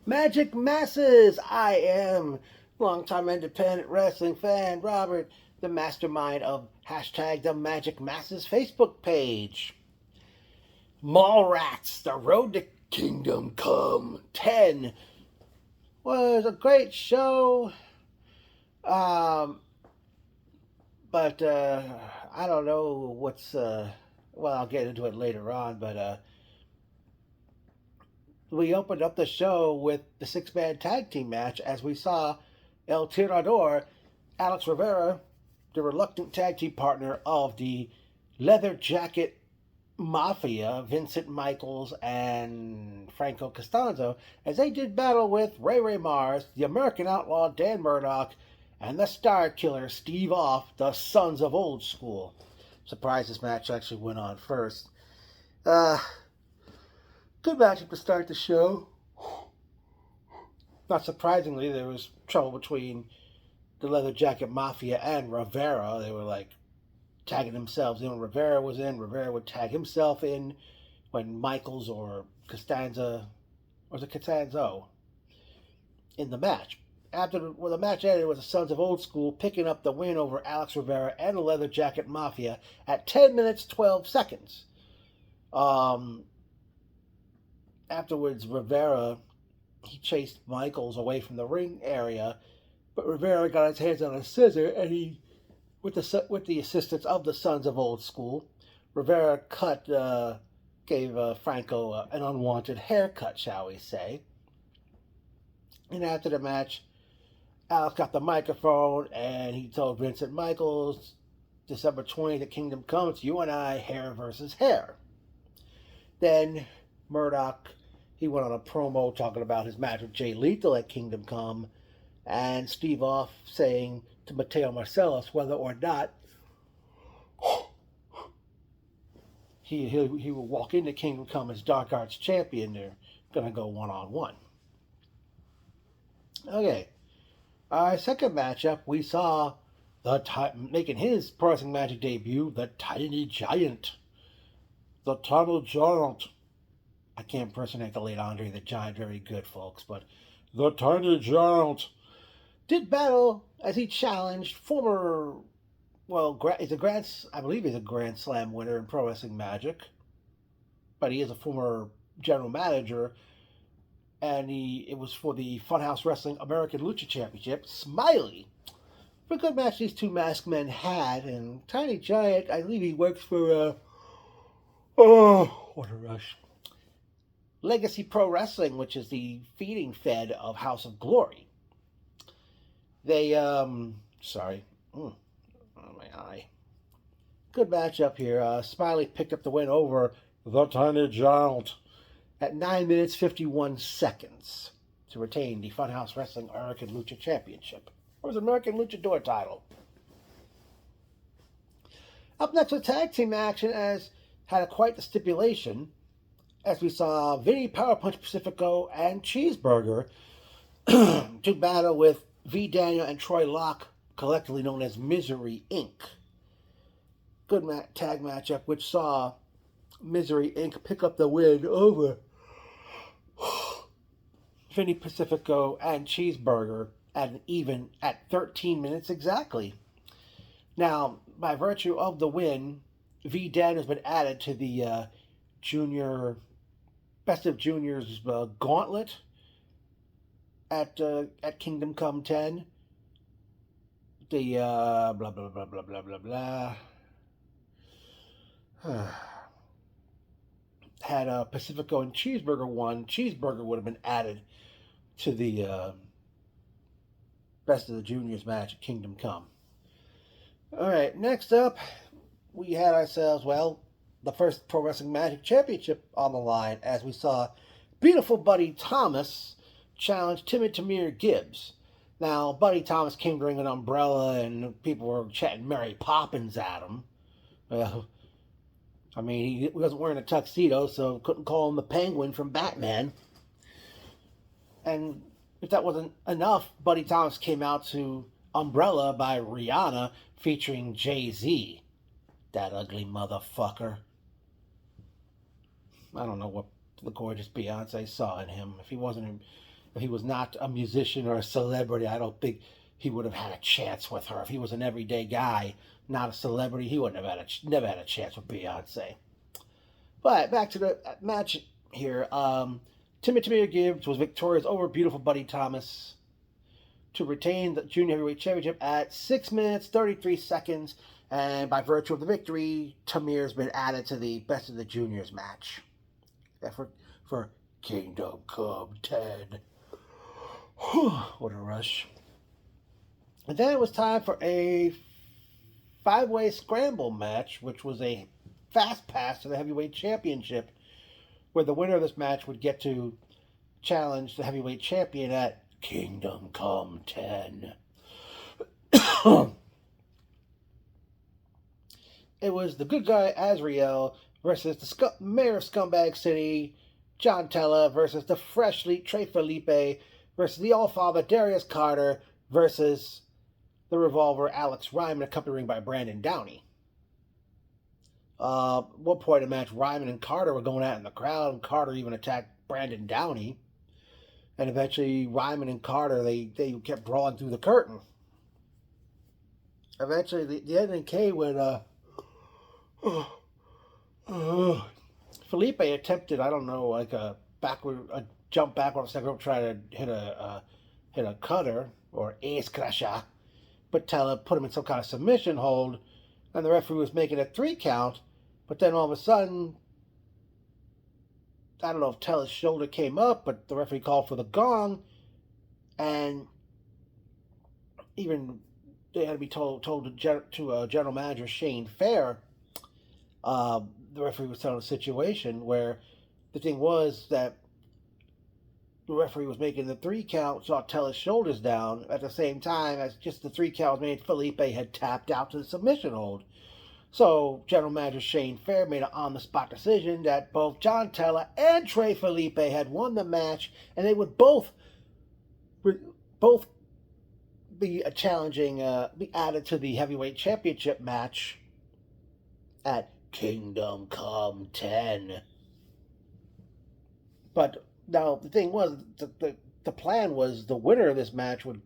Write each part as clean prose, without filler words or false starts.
Magic Masses! I am longtime independent wrestling fan Robert, the mastermind of hashtag the Magic Masses Facebook page. Mallrats, The Road to Kingdom Come 10 was a great show, um, but I don't know what's. Well, I'll get into it later on, but we opened up the show with the six-man tag team match as we saw El Tirador, Alex Rivera, the reluctant tag team partner of the Leather Jacket Mafia, Vincent Michaels and Franco Costanzo, as they did battle with Ray Mars, the American Outlaw Dan Murdoch, and the Star Killer Steve Off, the Sons of Old School. Surprised this match actually went on first. Uh, Good matchup to start the show. Not surprisingly, there was trouble between the Leather Jacket Mafia and Rivera. They were like tagging themselves in when Rivera was in. Rivera would tag himself in when Michaels or Costanza, or was it Costanzo, in the match. When the match ended, it was the Sons of Old School picking up the win over Alex Rivera and the Leather Jacket Mafia at 10 minutes 12 seconds. Um, Afterwards, Rivera he chased Michaels away from the ring area, but Rivera got his hands on a scissor and he, with the assistance of the Sons of Old School, Rivera gave Franco an unwanted haircut, shall we say. And after the match, Alex got the microphone and he told Vincent Michaels, December 20th at Kingdom Come, it's you and I, hair versus hair. Then Murdoch, he went on a promo talking about his match with Jay Lethal at Kingdom Come, and Steve Off saying to Mateo Marcellus whether or not he will walk into Kingdom Come as Dark Arts champion. They're going to go one-on-one. Okay, our second matchup, we saw making his Pro Wrestling Magic debut, the Tiny Giant. The Tiny Giant. I can't impersonate the late Andre the Giant very good, folks, but the Tiny Giant did battle as he challenged former, I believe he's a Grand Slam winner in Pro Wrestling Magic, but he is a former general manager, and it was for the Funhouse Wrestling American Lucha Championship. Smiley. For a good match these two masked men had, and Tiny Giant, I believe he works for, oh, what a rush. Legacy Pro Wrestling, which is the feeding fed of House of Glory. They, sorry. Oh, my eye. Good matchup here. Smiley picked up the win over the Tiny Giant at 9 minutes 51 seconds to retain the Funhouse Wrestling American Lucha Championship. Or his American Luchador title. Up next with tag team action as had quite the stipulation as we saw Vinny Powerpunch Pacifico and Cheeseburger to battle with V. Daniel and Troy Locke, collectively known as Misery Inc. Good tag matchup, which saw Misery Inc. pick up the win over Vinny Pacifico and Cheeseburger at 13 minutes exactly. Now, by virtue of the win, V. Daniel's been added to the Junior Best of Juniors gauntlet at Kingdom Come 10. The blah blah blah blah blah blah blah had Pacifico and Cheeseburger won. Cheeseburger would have been added to the Best of the Juniors match at Kingdom Come. All right, next up, we had ourselves, the first Pro Wrestling Magic Championship on the line as we saw beautiful Buddy Thomas challenge Timmy Tamir Gibbs. Now, Buddy Thomas came to ring an umbrella and people were chanting Mary Poppins at him. Well, I mean, he wasn't wearing a tuxedo, so couldn't call him the Penguin from Batman. And if that wasn't enough, Buddy Thomas came out to Umbrella by Rihanna featuring Jay-Z. That ugly motherfucker. I don't know what the gorgeous Beyonce saw in him. If he wasn't if he was not a musician or a celebrity, I don't think he would have had a chance with her. If he was an everyday guy, not a celebrity, he wouldn't have never had a chance with Beyonce. But back to the match here. Timothy Gibbs was victorious over beautiful Buddy Thomas to retain the Junior Heavyweight Championship at 6 minutes 33 seconds. And by virtue of the victory, Tamir's been added to the Best of the Juniors match. For Kingdom Come 10. What a rush. And then it was time for a 5-way scramble match, which was a fast pass to the Heavyweight Championship, where the winner of this match would get to challenge the Heavyweight Champion at Kingdom Come 10. It was the good guy Azrael versus the mayor of Scumbag City, John Tella, versus the freshly Trey Felipe, versus the All-Father Darius Carter, versus the Revolver Alex Ryman, accompanied by Brandon Downey. At one point in the match, Ryman and Carter were going at it in the crowd, and Carter even attacked Brandon Downey. And eventually, Ryman and Carter, they kept brawling through the curtain. Eventually, the ending came when Felipe attempted, I don't know, like a jump backward on the second rope, try to hit a cutter or ace crusher, but Tella put him in some kind of submission hold, and the referee was making a 3 count, but then all of a sudden, I don't know if Tella's shoulder came up, but the referee called for the gong, and even they had to be told to General Manager Shane Fair. The referee was telling a situation where the thing was that the referee was making the 3 count, saw Tella's shoulders down. At the same time, as just the 3 count was made, Felipe had tapped out to the submission hold. So General Manager Shane Fair made an on-the-spot decision that both John Tella and Trey Felipe had won the match, and they would both be be added to the Heavyweight Championship match at Kingdom Come 10. But now the thing was, the plan was the winner of this match would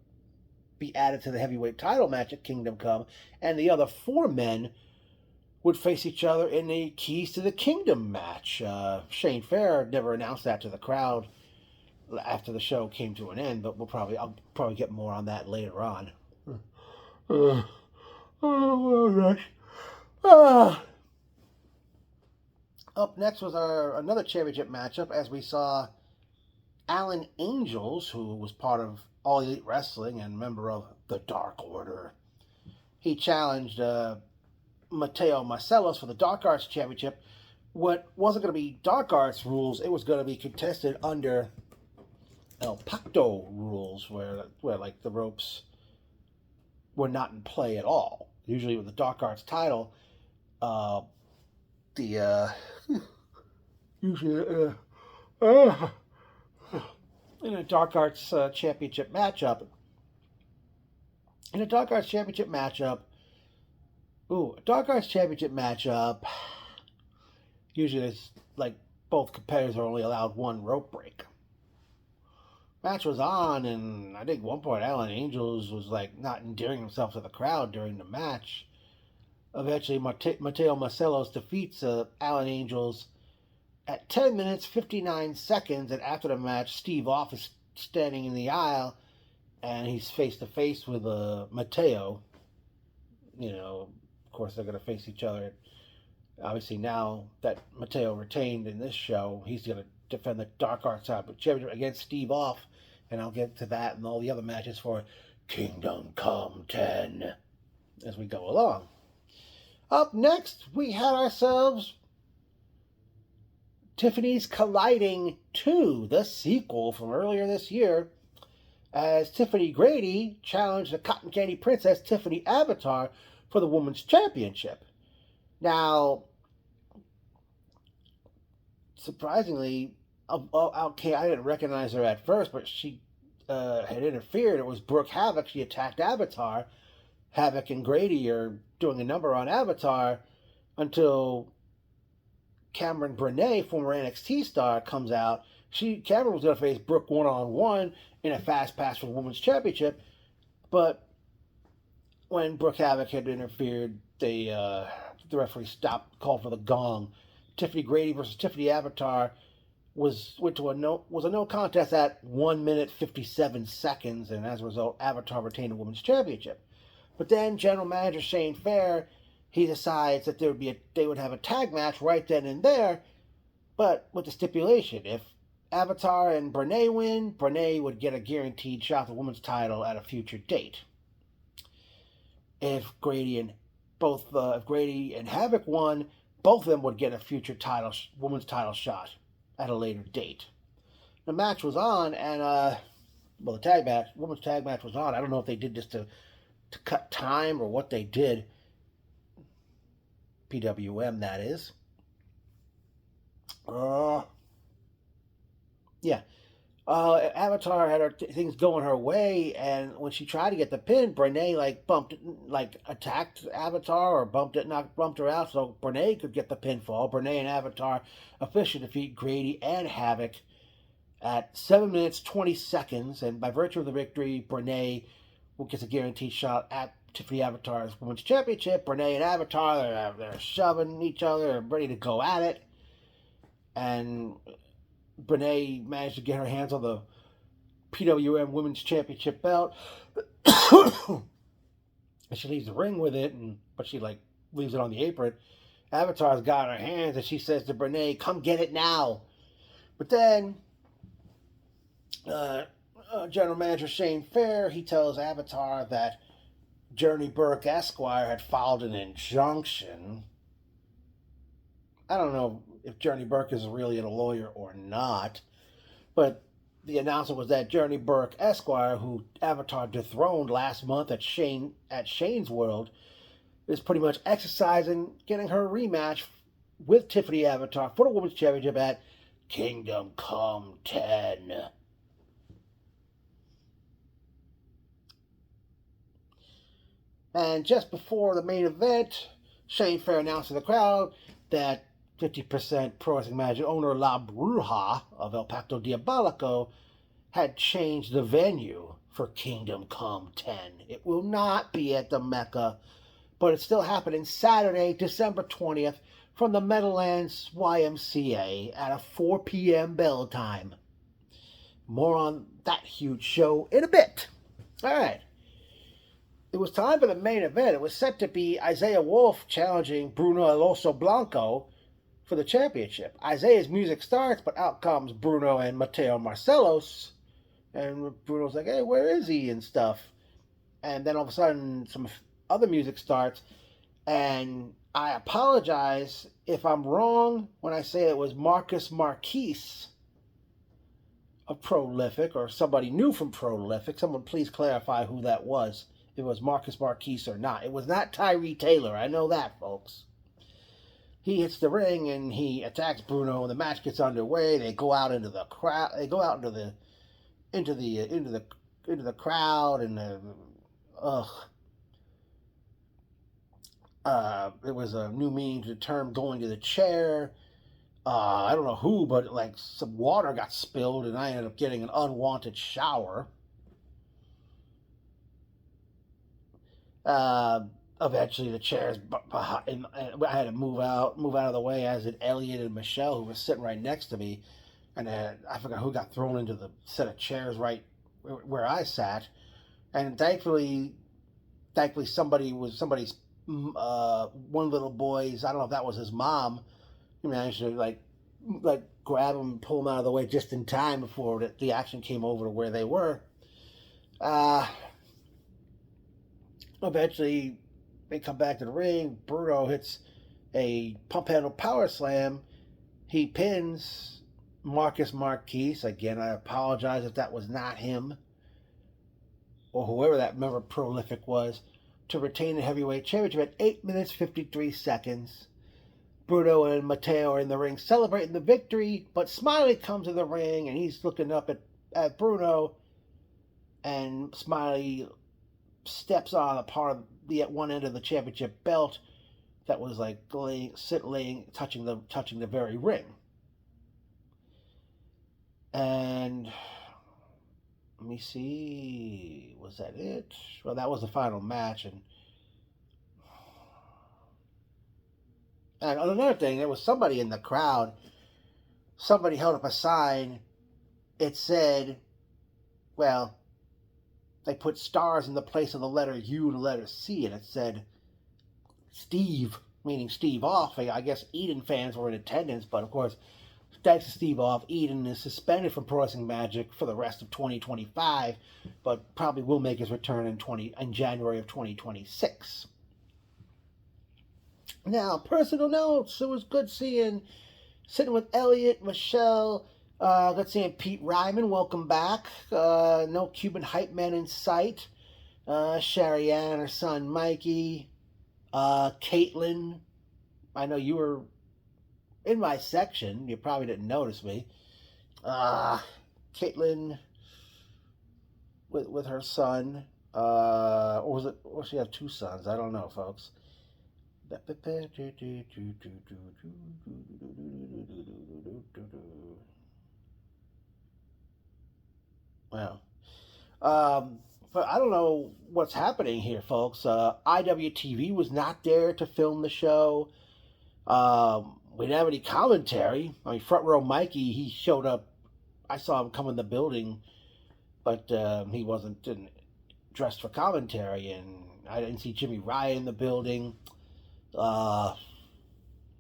be added to the heavyweight title match at Kingdom Come, and the other 4 men would face each other in the Keys to the Kingdom match. Shane Fair never announced that to the crowd after the show came to an end, but I'll probably get more on that later on. Up next was another championship matchup, as we saw Alan Angels, who was part of All Elite Wrestling and member of the Dark Order. He challenged Mateo Marcelos for the Dark Arts Championship. What wasn't going to be Dark Arts rules, it was going to be contested under El Pacto rules, where like the ropes were not in play at all. Usually with the Dark Arts title, usually in a Dark Arts Championship matchup. In a Dark Arts Championship matchup, usually it's like both competitors are only allowed 1 rope break. Match was on, and I think at one point Alan Angels was like not endearing himself to the crowd during the match. Eventually, Mateo Marcelos defeats Alan Angels at 10 minutes 59 seconds, and after the match, Steve Off is standing in the aisle, and he's face to face with Mateo. You know, of course, they're going to face each other. Obviously, now that Mateo retained in this show, he's going to defend the Dark Arts Championship against Steve Off, and I'll get to that and all the other matches for Kingdom Come 10 as we go along. Up next, we had ourselves Tiffany's Colliding 2, the sequel from earlier this year, as Tiffany Grady challenged the Cotton Candy Princess Tiffany Avatar for the Women's Championship. Now, surprisingly, okay, I didn't recognize her at first, but she had interfered. It was Brooke Havoc. She attacked Avatar. Havoc and Grady are doing a number on Avatar until Cameron Burnett, former NXT star, comes out Cameron was going to face Brooke one-on-one in a fast pass for the women's championship, but when Brooke Havoc had interfered, the referee stopped, called for the gong. Tiffany Grady versus Tiffany Avatar was a no contest at 1 minute 57 seconds, and as a result, Avatar retained the women's championship. But then General Manager Shane Fair, he decides that they would have a tag match right then and there, but with the stipulation: if Avatar and Brene win, Brene would get a guaranteed shot at the women's title at a future date. If Grady and Havoc won, both of them would get a future women's title shot at a later date. The match was on, and the women's tag match was on. I don't know if they did this to cut time or what they did. PWM, that is. Yeah. Avatar had things going her way, and when she tried to get the pin, Brene attacked Avatar or bumped her out, so Brene could get the pinfall. Brene and Avatar officially defeat Grady and Havoc at 7 minutes 20 seconds, and by virtue of the victory, Brene gets a guaranteed shot at Tiffany Avatar's Women's Championship. Brene and Avatar, they're shoving each other, ready to go at it, and Brene managed to get her hands on the PWM Women's Championship belt. And she leaves the ring with it, but she leaves it on the apron. Avatar's got her hands, and she says to Brene, "Come get it now." But then General Manager Shane Fair, he tells Avatar that Journey Burke Esquire had filed an injunction. I don't know if Journey Burke is really a lawyer or not, but the announcement was that Journey Burke Esquire, who Avatar dethroned last month at Shane's World, is pretty much exercising getting her rematch with Tiffany Avatar for the Women's Championship at Kingdom Come 10. And just before the main event, Shane Fair announced to the crowd that 50% Pro Wrestling Magic owner La Bruja of El Pacto Diabolico had changed the venue for Kingdom Come 10. It will not be at the Mecca, but it's still happening Saturday, December 20th, from the Meadowlands YMCA at a 4 p.m. bell time. More on that huge show in a bit. All right. It was time for the main event. It was set to be Isaiah Wolf challenging Bruno El Oso Blanco for the championship. Isaiah's music starts, but out comes Bruno and Mateo Marcelos. And Bruno's like, "Hey, where is he?" and stuff. And then all of a sudden, some other music starts. And I apologize if I'm wrong when I say it was Marcus Marquise of Prolific, or somebody new from Prolific. Someone please clarify who that was. If it was Marcus Marquise or not. It was not Tyree Taylor. I know that, folks. He hits the ring and he attacks Bruno, and the match gets underway. They go out into the crowd. They go out into the crowd, and it was a new meaning to the term "going to the chair." I don't know who, but some water got spilled, and I ended up getting an unwanted shower. Eventually, the chairs behind, I had to move out of the way, as did Elliot and Michelle, who was sitting right next to me. And I forgot who got thrown into the set of chairs right where I sat. And thankfully somebody's one little boy's, I don't know if that was his mom, he managed to grab him and pull him out of the way just in time before the action came over to where they were. Eventually, they come back to the ring. Bruno hits a pump handle power slam. He pins Marcus Marquise. Again, I apologize if that was not him, or whoever that member of Prolific was, to retain the heavyweight championship at 8 minutes 53 seconds. Bruno and Mateo are in the ring celebrating the victory, but Smiley comes in the ring and he's looking up at Bruno, and Smiley steps on a part of at one end of the championship belt that was touching the very ring. And let me see, was that it? Well, that was the final match. And another thing, there was somebody in the crowd. Somebody held up a sign. It said, well, they put stars in the place of the letter U and the letter C, and it said Steve, meaning Steve Off. I guess Eden fans were in attendance, but of course, thanks to Steve Off, Eden is suspended from Pro Wrestling Magic for the rest of 2025, but probably will make his return in January of 2026. Now, personal notes. It was good sitting with Elliot, Michelle. Good seeing Pete Ryman. Welcome back. No Cuban hype men in sight. Sherry Ann, her son Mikey. Caitlin. I know you were in my section. You probably didn't notice me. Caitlin with her son. Or was it? Or she have two sons? I don't know, folks. Well, but I don't know what's happening here, folks. IWTV was not there to film the show. We didn't have any commentary. I mean, Front Row Mikey, he showed up. I saw him come in the building, but he wasn't dressed for commentary, and I didn't see Jimmy Ryan in the building. The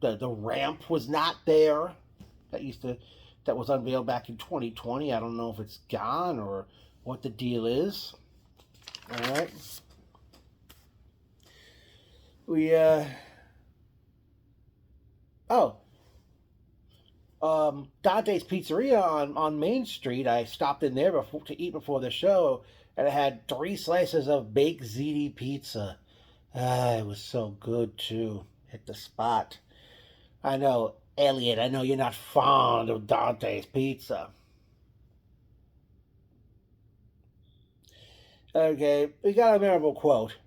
ramp was not there. That was unveiled back in 2020. I don't know if it's gone or what the deal is. All right. We Dante's Pizzeria on Main Street. I stopped in there to eat before the show, and I had 3 slices of baked ziti pizza. It was so good too. Hit the spot. I know, Elliot. I know you're not fond of Dante's Pizza. Okay, we got a memorable quote.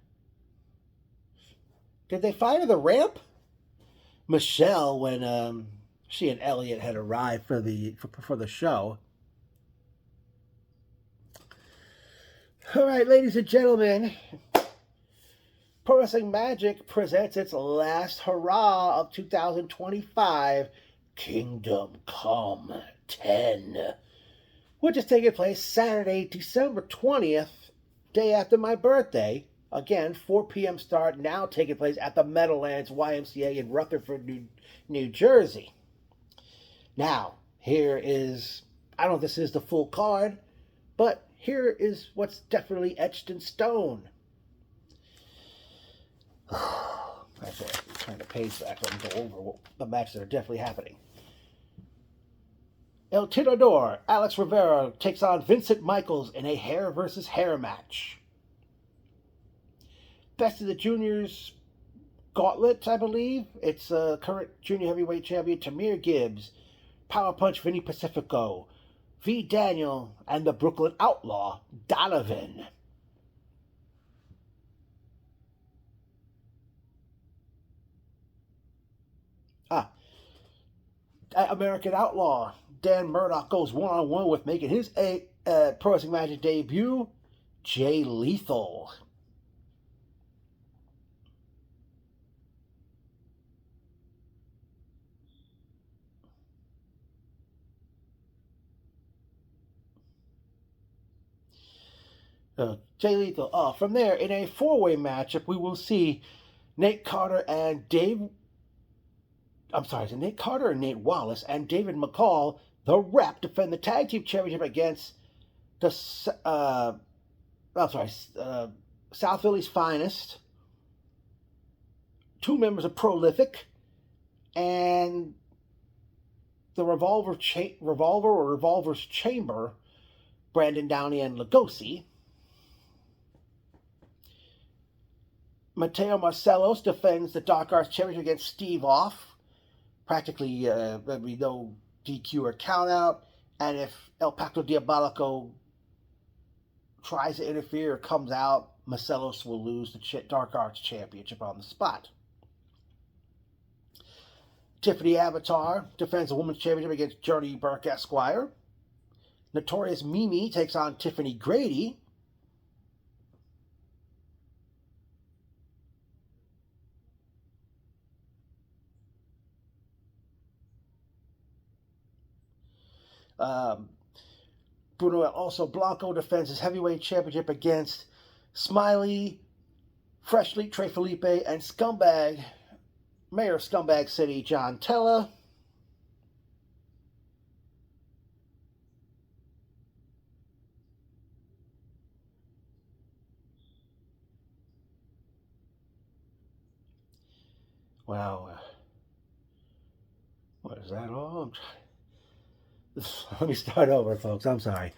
Did they fire the ramp? Michelle, when she and Elliot had arrived for the show. All right, ladies and gentlemen, Pro Wrestling Magic presents its last hurrah of 2025, Kingdom Come 10, which is taking place Saturday, December 20th, day after my birthday. Again, 4 p.m. start, now taking place at the Meadowlands YMCA in Rutherford, New Jersey. Now, here is, I don't know if this is the full card, but here is what's definitely etched in stone. That's it. Turn the page back and go over the matches that are definitely happening. El Tirador, Alex Rivera takes on Vincent Michaels in a hair versus hair match. Best of the Juniors Gauntlet, I believe. It's current junior heavyweight champion Tamir Gibbs, Power Punch Vinny Pacifico, V. Daniel, and the Brooklyn Outlaw Donovan. American Outlaw Dan Murdoch goes one-on-one with making his Pro Wrestling Magic debut, Jay Lethal. Jay Lethal. From there, in a 4-way matchup, we will see Nate Carter and Nate Carter and Nate Wallace and David McCall, the Rep, defend the tag team championship against the South Philly's Finest, 2 members of Prolific, and the Revolver's Chamber, Brandon Downey and Lugosi. Mateo Marcelos defends the Dark Arts Championship against Steve Off. Practically, there'll be no DQ or countout. And if El Pacto Diabolico tries to interfere or comes out, Marcelos will lose the Dark Arts Championship on the spot. Tiffany Avatar defends the Women's Championship against Journey Burke Esquire. Notorious Mimi takes on Tiffany Grady. Um, Bruno also Blanco defends his heavyweight championship against Smiley, Freshly, Trey Felipe, and Scumbag, Mayor of Scumbag City, John Tella. Wow, what is that all? Let me start over, folks. I'm sorry.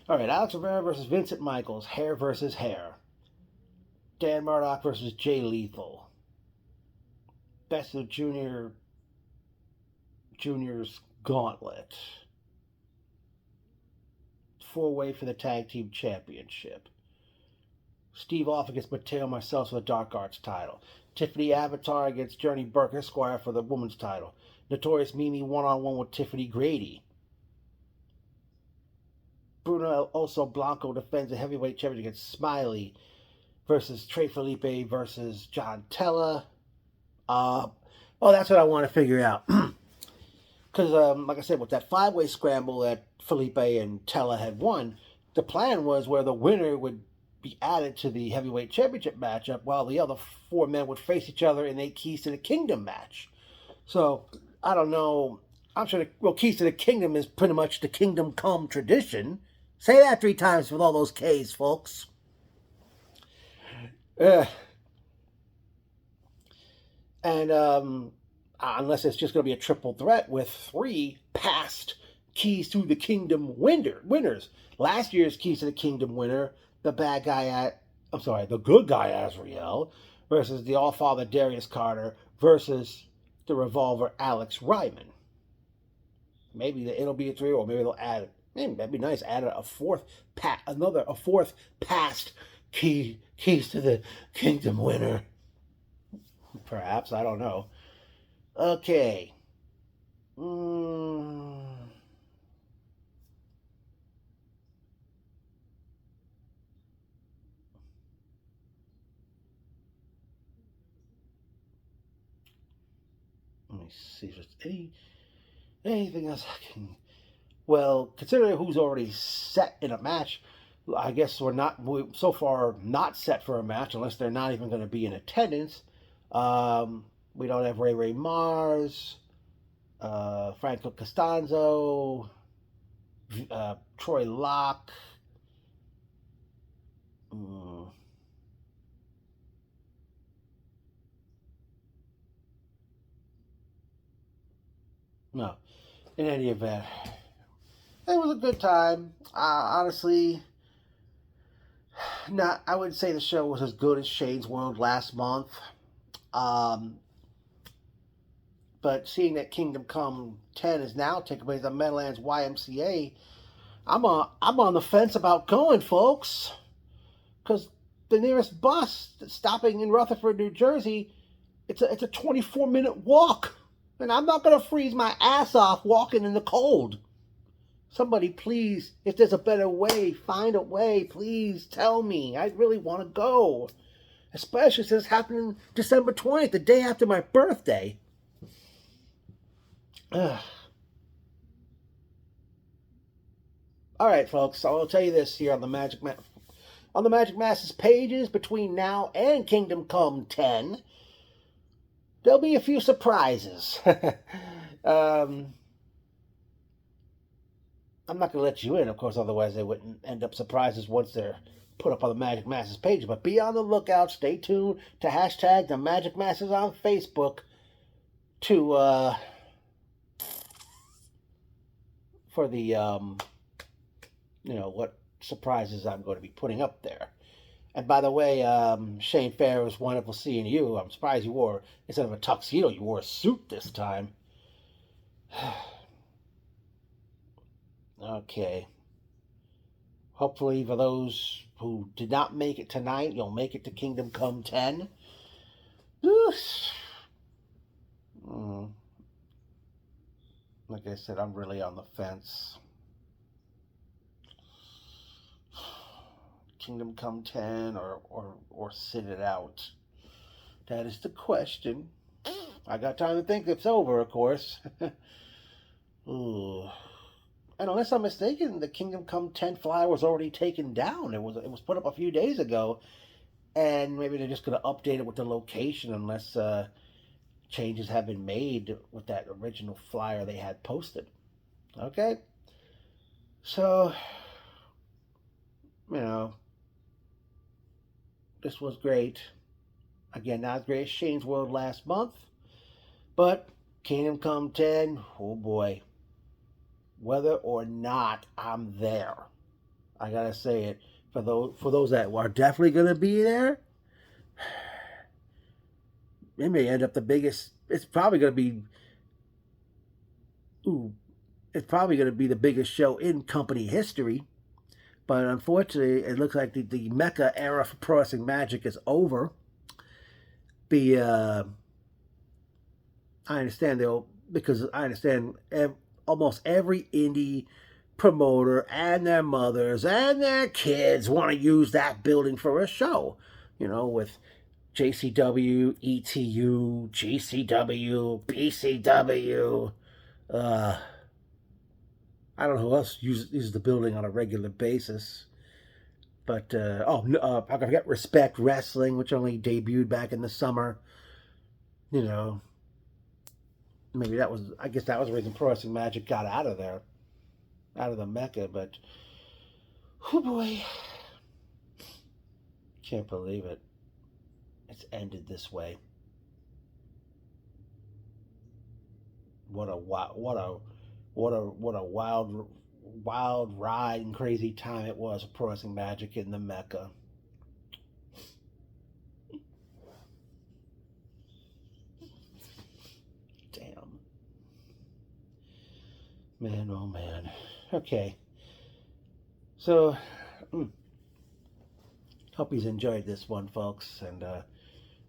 All right, Alex Rivera versus Vincent Michaels, hair versus hair. Dan Murdoch versus Jay Lethal. Best of Junior's Gauntlet. Four-way for the tag team championship. Steve Off against Mateo Marcel for the Dark Arts title. Tiffany Avatar against Journey Burke Esquire for the women's title. Notorious Mimi one-on-one with Tiffany Grady. Bruno also Blanco defends the heavyweight championship against Smiley versus Trey Felipe versus John Tella. That's what I want to figure out. Because, like I said, with that five-way scramble that Felipe and Tella had won, the plan was where the winner would be added to the heavyweight championship matchup while the other four men would face each other in a Keys to the Kingdom match. So, I don't know. I'm sure, Keys to the Kingdom is pretty much the Kingdom Come tradition. Say that 3 times with all those K's, folks. And unless it's just going to be a triple threat with 3 past Keys to the Kingdom winners. Last year's Keys to the Kingdom winner, the good guy Azrael, versus the All-Father Darius Carter versus the Revolver Alex Ryman. Maybe it'll be a 3, or maybe they'll add. Maybe that'd be nice. Add a fourth past Keys to the Kingdom winner. Perhaps, I don't know. Okay. Let me see if there's anything else I can. Well, considering who's already set in a match, I guess we're so far not set for a match unless they're not even going to be in attendance. We don't have Ray Mars, Franco Costanzo, Troy Locke. No, in any event, it was a good time. Honestly, not. I wouldn't say the show was as good as Shane's World last month. Um, but seeing that Kingdom Come 10 is now taking place at Meadowlands YMCA, I'm on the fence about going, folks, because the nearest bus stopping in Rutherford, New Jersey, it's a 24-minute walk, and I'm not gonna freeze my ass off walking in the cold. Somebody, please, if there's a better way, find a way. Please tell me. I really want to go, especially since it's happening December 20th, the day after my birthday. Ugh. All right, folks. So I'll tell you this here on the Magic Masses pages between now and Kingdom Come 10. There'll be a few surprises. I'm not going to let you in, of course, otherwise they wouldn't end up surprises once they're put up on the Magic Masses page. But be on the lookout. Stay tuned to hashtag the Magic Masses on Facebook to for the what surprises I'm going to be putting up there. And by the way, Shane Fair, it was wonderful seeing you. I'm surprised you wore, instead of a tuxedo, you wore a suit this time. Okay. Hopefully, for those who did not make it tonight, you'll make it to Kingdom Come 10. Like I said, I'm really on the fence. Kingdom Come 10 or sit it out? That is the question. I got time to think it's over, of course. Ooh. And unless I'm mistaken, the Kingdom Come 10 flyer was already taken down. It was put up a few days ago, and maybe they're just gonna update it with the location unless changes have been made with that original flyer they had posted. Okay, so you know this was great. Again, not as great as Shane's World last month, but Kingdom Come 10. Oh boy, whether or not I'm there, I gotta say it for those that are definitely gonna be there. It may end up the biggest. It's probably gonna be. Ooh, it's probably gonna be the biggest show in company history. But unfortunately, it looks like the Mecca era for Pro Wrestling Magic is over. The I understand they'll because I understand almost every indie promoter and their mothers and their kids want to use that building for a show. With JCW, ETU, GCW, BCW. Uh, I don't know who else uses the building on a regular basis. But, I forget Respect Wrestling, which only debuted back in the summer. You know, maybe I guess that was the reason Pro Wrestling Magic got out of there, out of the Mecca. But, oh boy, can't believe it. It's ended this way. What a wild ride and crazy time it was for Pro Wrestling Magic in the Mecca. Damn. Man, oh man. Okay. So, hope you enjoyed this one, folks. And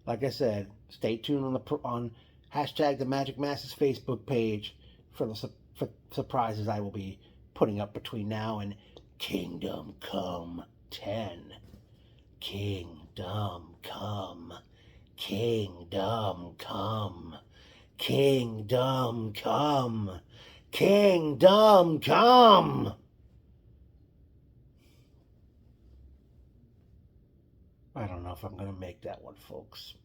like I said, stay tuned on hashtag the Magic Masters Facebook page for for surprises I will be putting up between now and Kingdom Come 10. Kingdom Come. Kingdom Come. Kingdom Come. Kingdom Come. I don't know if I'm going to make that one, folks.